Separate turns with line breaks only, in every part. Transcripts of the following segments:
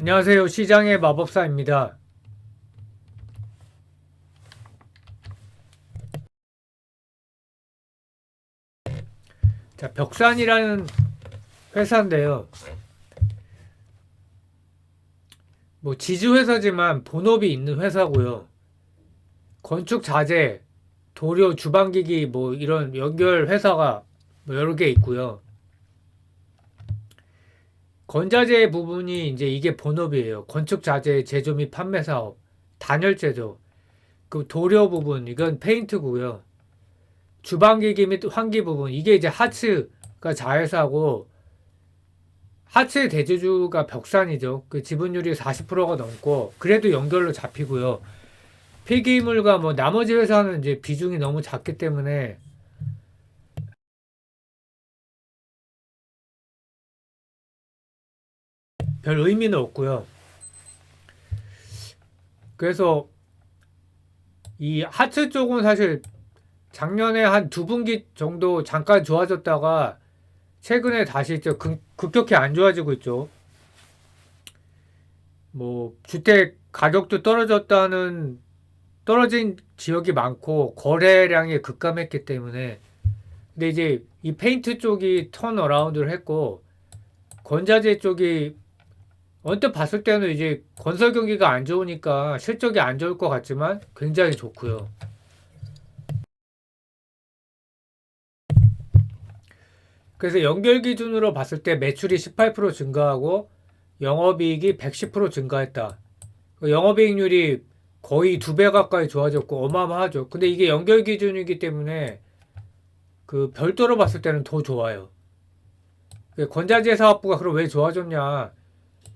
안녕하세요. 시장의 마법사입니다. 자, 벽산이라는 회사인데요. 뭐 지주회사지만 본업이 있는 회사고요. 건축 자재, 도료, 주방기기 뭐 이런 연결 회사가 뭐 여러 개 있고요. 건자재 부분이 이제 이게 본업이에요. 건축 자재 제조 및 판매 사업, 단열 제조. 그 도료 부분 이건 페인트고요. 주방기기 및 환기 부분 이게 이제 하츠가 자회사고 하츠의 대주주가 벽산이죠. 그 지분율이 40%가 넘고 그래도 연결로 잡히고요. 폐기물과 뭐 나머지 회사는 이제 비중이 너무 작기 때문에 별 의미는 없고요. 그래서 이 하츠 쪽은 사실 작년에 한 두 분기 정도 잠깐 좋아졌다가 최근에 다시 급격히 안 좋아지고 있죠. 뭐 주택 가격도 떨어진 지역이 많고 거래량이 급감했기 때문에 근데 이제 이 페인트 쪽이 턴 어라운드를 했고 건자재 쪽이 언뜻 봤을 때는 이제 건설 경기가 안 좋으니까 실적이 안 좋을 것 같지만 굉장히 좋고요. 그래서 연결 기준으로 봤을 때 매출이 18% 증가하고 영업이익이 110% 증가했다. 영업이익률이 거의 2배 가까이 좋아졌고 어마어마하죠. 근데 이게 연결 기준이기 때문에 그 별도로 봤을 때는 더 좋아요. 건자재 사업부가 그럼 왜 좋아졌냐?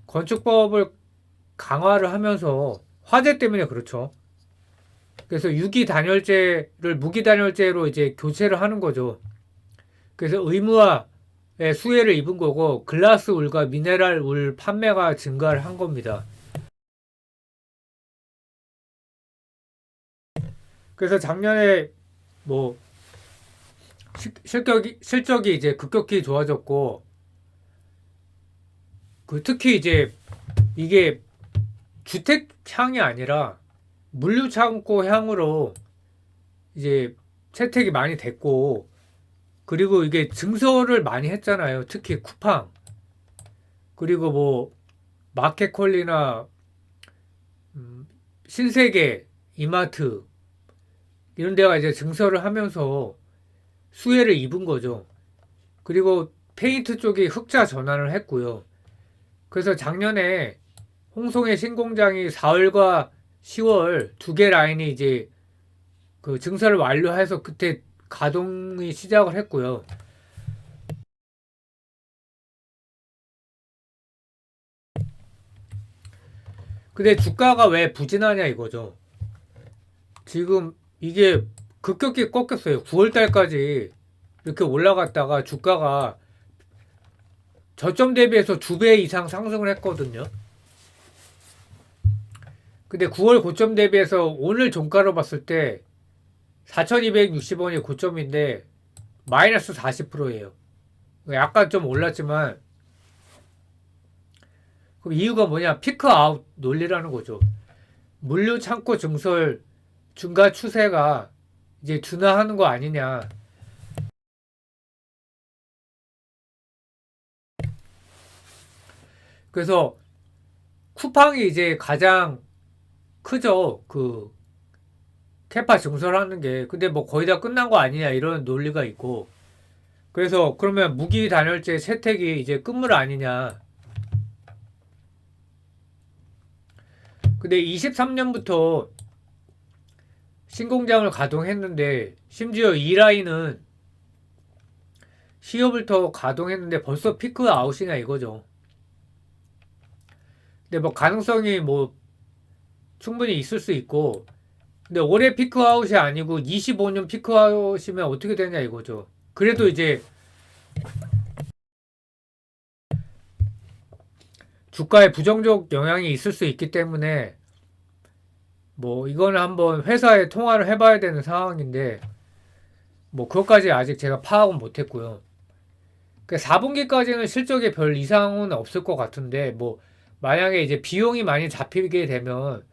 건축법을 강화를 하면서 화재 때문에 그렇죠. 그래서 유기 단열재를 무기 단열재로 이제 교체를 하는 거죠. 그래서 의무화의 수혜를 입은 거고 글라스 울과 미네랄 울 판매가 증가를 한 겁니다. 그래서 작년에 뭐 실적이 이제 급격히 좋아졌고 그 특히 이제 이게 주택 향이 아니라 물류 창고 향으로 이제 채택이 많이 됐고 그리고 이게 증설을 많이 했잖아요. 특히 쿠팡 그리고 뭐 마켓컬리나 신세계, 이마트 이런 데가 이제 증설을 하면서 수혜를 입은 거죠. 그리고 페인트 쪽이 흑자 전환을 했고요. 그래서 작년에 홍성의 신공장이 4월과 10월 두 개 라인이 이제 그 증설을 완료해서 그때 가동이 시작을 했고요. 근데 주가가 왜 부진하냐 이거죠. 지금 이게 급격히 꺾였어요. 9월 달까지 이렇게 올라갔다가 주가가 저점 대비해서 2배 이상 상승을 했거든요. 근데 9월 고점 대비해서 오늘 종가로 봤을 때 4,260원이 고점인데 마이너스 40%예요. 약간 좀 올랐지만 그럼 이유가 뭐냐? 피크 아웃 논리라는 거죠. 물류 창고 증설 증가 추세가 이제 둔화하는 거 아니냐. 그래서 쿠팡이 이제 가장 크죠. 그 캐파 증설하는 게. 근데 뭐 거의 다 끝난 거 아니냐 이런 논리가 있고. 그래서 그러면 무기 단열재 채택이 이제 끝물 아니냐. 근데 23년부터 신공장을 가동했는데 심지어 이 라인은 시업부터 가동했는데 벌써 피크 아웃이냐 이거죠. 근데 뭐 가능성이 뭐 충분히 있을 수 있고 근데 올해 피크아웃이 아니고 25년 피크아웃이면 어떻게 되냐 이거죠. 그래도 이제 주가에 부정적 영향이 있을 수 있기 때문에 뭐 이거는 한번 회사에 통화를 해봐야 되는 상황인데 뭐 그것까지 아직 제가 파악은 못했고요. 4분기까지는 실적에 별 이상은 없을 것 같은데 뭐 만약에 이제 비용이 많이 잡히게 되면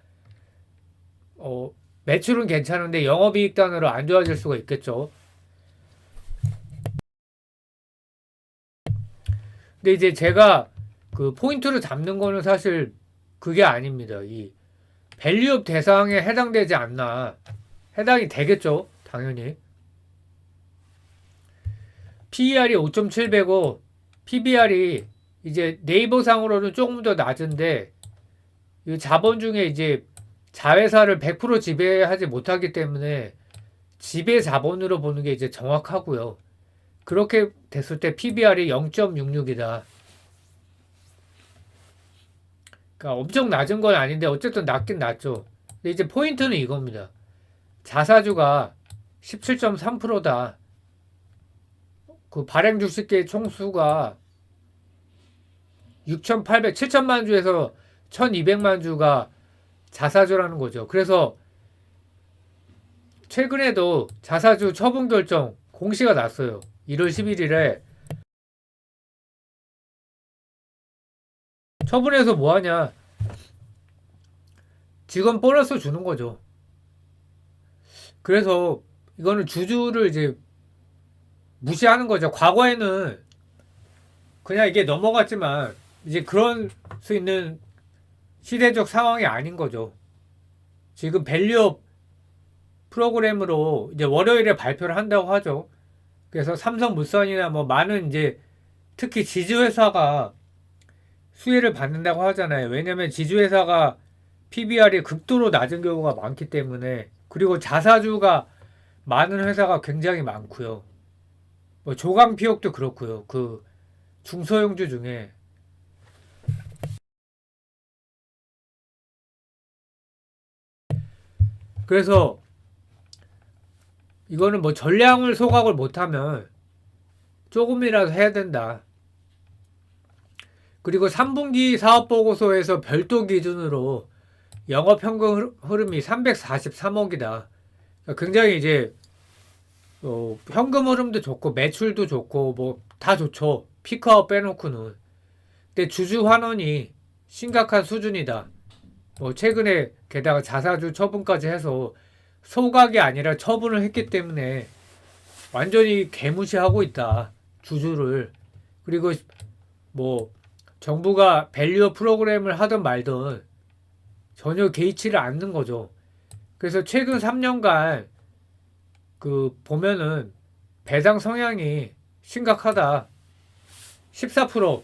매출은 괜찮은데 영업이익단으로 안 좋아질 수가 있겠죠. 근데 이제 제가 그 포인트를 잡는 거는 사실 그게 아닙니다. 이 밸류업 대상에 해당되지 않나. 해당이 되겠죠. 당연히. PER이 5.7배고 PBR이 이제 네이버상으로는 조금 더 낮은데 이 자본 중에 이제 자회사를 100% 지배하지 못하기 때문에 지배 자본으로 보는 게 이제 정확하고요. 그렇게 됐을 때 PBR이 0.66이다. 그러니까 엄청 낮은 건 아닌데 어쨌든 낮긴 낮죠. 근데 이제 포인트는 이겁니다. 자사주가 17.3%다. 그 발행 주식계 총수가 7천만 주에서 1200만 주가 자사주라는 거죠. 그래서 최근에도 자사주 처분 결정 공시가 났어요. 1월 11일에 처분해서 뭐 하냐? 직원 보너스 주는 거죠. 그래서 이거는 주주를 이제 무시하는 거죠. 과거에는 그냥 이게 넘어갔지만 이제 그런 수 있는 시대적 상황이 아닌 거죠. 지금 밸류업 프로그램으로 이제 월요일에 발표를 한다고 하죠. 그래서 삼성물산이나 뭐 많은 이제 특히 지주회사가 수혜를 받는다고 하잖아요. 왜냐면 지주회사가 PBR이 극도로 낮은 경우가 많기 때문에 그리고 자사주가 많은 회사가 굉장히 많고요. 뭐 조강피옥도 그렇고요. 그 중소형주 중에 그래서 이거는 뭐 전량을 소각을 못하면 조금이라도 해야 된다. 그리고 3분기 사업보고서에서 별도 기준으로 영업현금 흐름이 343억이다. 굉장히 이제 현금 흐름도 좋고 매출도 좋고 뭐 다 좋죠. 피크아웃 빼놓고는. 근데 주주 환원이 심각한 수준이다. 뭐 최근에 게다가 자사주 처분까지 해서 소각이 아니라 처분을 했기 때문에 완전히 개무시하고 있다. 주주를. 그리고 뭐 정부가 밸류업 프로그램을 하든 말든 전혀 개의치를 않는 거죠. 그래서 최근 3년간 그 보면은 배당 성향이 심각하다. 14%.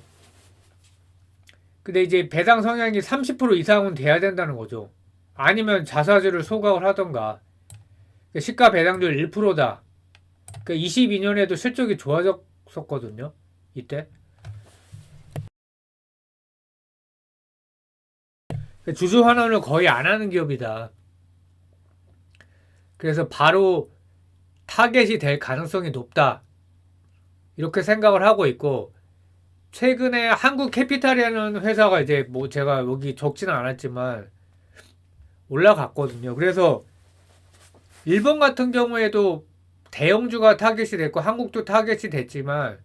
근데 이제 배당 성향이 30% 이상은 돼야 된다는 거죠. 아니면 자사주를 소각을 하던가. 시가 배당률 1%다. 그러니까 22년에도 실적이 좋아졌었거든요. 이때. 주주 환원을 거의 안 하는 기업이다. 그래서 바로 타겟이 될 가능성이 높다. 이렇게 생각을 하고 있고 최근에 한국 캐피탈이라는 회사가 이제 뭐 제가 여기 적지는 않았지만 올라갔거든요. 그래서 일본 같은 경우에도 대형주가 타겟이 됐고 한국도 타겟이 됐지만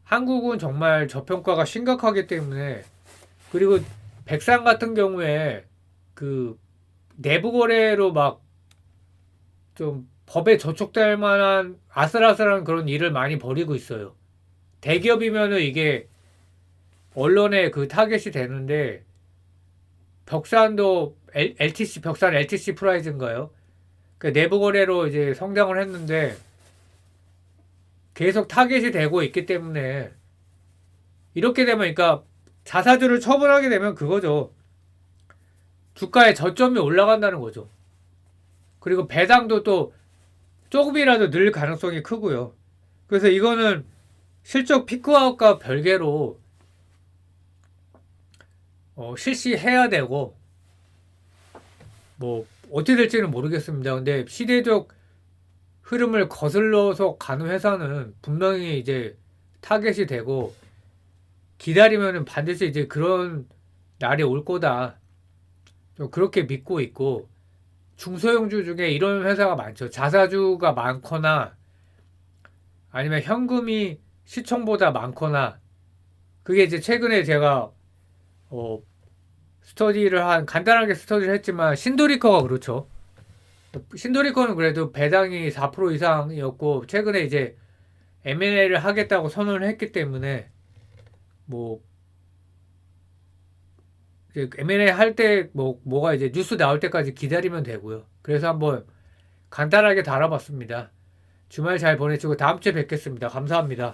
한국은 정말 저평가가 심각하기 때문에 그리고 백상 같은 경우에 그 내부 거래로 막 좀 법에 저촉될 만한 아슬아슬한 그런 일을 많이 벌이고 있어요. 대기업이면은 이게 언론의 그 타겟이 되는데 벽산도 LTC 벽산 LTC 프라이즈인가요? 그 내부 거래로 이제 성장을 했는데 계속 타겟이 되고 있기 때문에 이렇게 되면 그러니까 자사주를 처분하게 되면 그거죠. 주가의 저점이 올라간다는 거죠. 그리고 배당도 또 조금이라도 늘 가능성이 크고요. 그래서 이거는 실적 피크아웃과 별개로 실시해야 되고 뭐 어떻게 될지는 모르겠습니다. 근데 시대적 흐름을 거슬러서 가는 회사는 분명히 이제 타겟이 되고 기다리면은 반드시 이제 그런 날이 올 거다. 좀 그렇게 믿고 있고 중소형주 중에 이런 회사가 많죠. 자사주가 많거나 아니면 현금이 시총보다 많거나 그게 이제 최근에 제가 스터디를 간단하게 스터디를 했지만 신도리커가 그렇죠. 신도리커는 그래도 배당이 4% 이상이었고 최근에 이제 M&A를 하겠다고 선언을 했기 때문에 뭐 이제 M&A 할 때 뭐가 이제 뉴스 나올 때까지 기다리면 되고요. 그래서 한번 간단하게 달아봤습니다. 주말 잘 보내시고 다음 주에 뵙겠습니다. 감사합니다.